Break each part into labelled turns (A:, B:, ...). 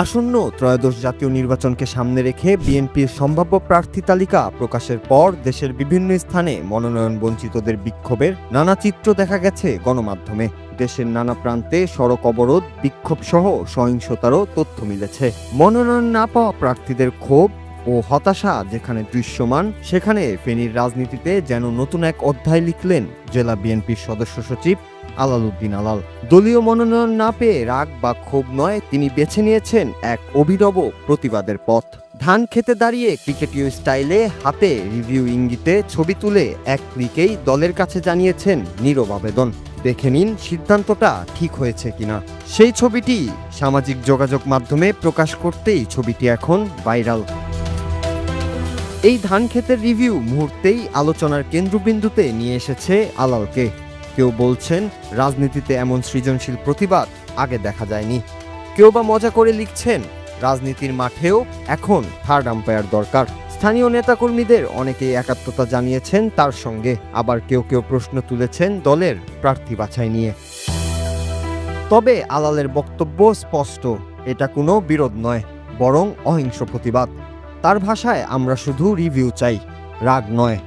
A: আসন্ন ত্রয়োদশ জাতীয় নির্বাচনকে সামনে রেখে বিএনপির সম্ভাব্য প্রার্থী তালিকা প্রকাশের পর দেশের বিভিন্ন স্থানে মনোনয়ন বঞ্চিতদের বিক্ষোভের নানা চিত্র দেখা গেছে গণমাধ্যমে। দেশের নানা প্রান্তে সড়ক অবরোধ, বিক্ষোভ সহ সহিংসতারও তথ্য মিলেছে। মনোনয়ন না পাওয়া প্রার্থীদের ক্ষোভ ও হতাশা যেখানে দৃশ্যমান, সেখানে ফেনীর রাজনীতিতে যেন নতুন এক অধ্যায় লিখলেন জেলা বিএনপির সদস্য সচিব আলালউদ্দিন আলাল। দলীয় মনোনয়ন না পেয়ে রাগ বা ক্ষোভ নয়, তিনি বেছে নিয়েছেন এক অভিনব প্রতিবাদের পথ। ধান খেতে দাঁড়িয়ে ক্রিকেটীয় স্টাইলে হাতে রিভিউ ইঙ্গিতে ছবি তুলে এক ক্লিকেই দলের কাছে জানিয়েছেন নীরব আবেদন। দেখে নিন সিদ্ধান্তটা ঠিক হয়েছে কিনা। সেই ছবিটি সামাজিক যোগাযোগ মাধ্যমে প্রকাশ করতেই ছবিটি এখন ভাইরাল। এই ধান ক্ষেতের রিভিউ মুহূর্তেই আলোচনার কেন্দ্রবিন্দুতে নিয়ে এসেছে আলালকে। কেউ বলছেন রাজনীতিতে এমন সৃজনশীল প্রতিবাদ আগে দেখা যায়নি। কেউ বা মজা করে লিখছেন রাজনীতির মাঠেও এখন থার্ড আম্পায়ার দরকার। স্থানীয় নেতাকর্মীদের অনেকেই একাত্মতা জানিয়েছেন তার সঙ্গে, আবার কেউ কেউ প্রশ্ন তুলেছেন দলের প্রার্থী বাছাই নিয়ে। তবে আলালের বক্তব্য স্পষ্ট, এটা কোনো বিরোধ নয়, বরং অহিংস প্রতিবাদ। তার ভাষায়, আমরা শুধু রিভিউ চাই, রাগ নয়।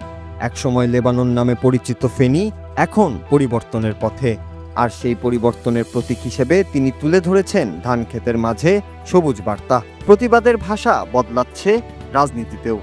A: একসময় লেবানন নামে পরিচিত ফেনী এখন পরিবর্তনের পথে, আর সেই পরিবর্তনের প্রতীক হিসেবে তিনি তুলে ধরেছেন ধান ক্ষেতের মাঝে সবুজ বার্তা। প্রতিবাদের ভাষা বদলাচ্ছে রাজনীতিতেও।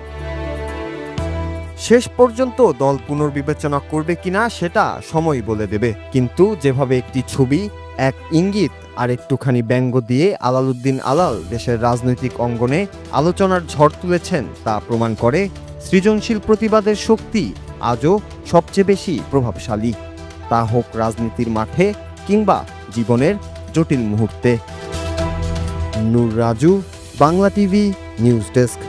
A: শেষ পর্যন্ত দল পুনর্বিবেচনা করবে কিনা সেটা সময় বলে দেবে, কিন্তু যেভাবে একটি ছবি, এক ইঙ্গিত আর একটুখানি ব্যঙ্গ দিয়ে আলালউদ্দিন আলাল দেশের রাজনৈতিক অঙ্গনে আলোচনার ঝড় তুলেছেন তা প্রমাণ করে সৃজনশীল প্রতিবাদের শক্তি আজও সবচেয়ে বেশি প্রভাবশালী, তা হোক রাজনীতির মাঠে কিংবা জীবনের জটিল মুহূর্তে। Noor Raju, Bangla TV news desk.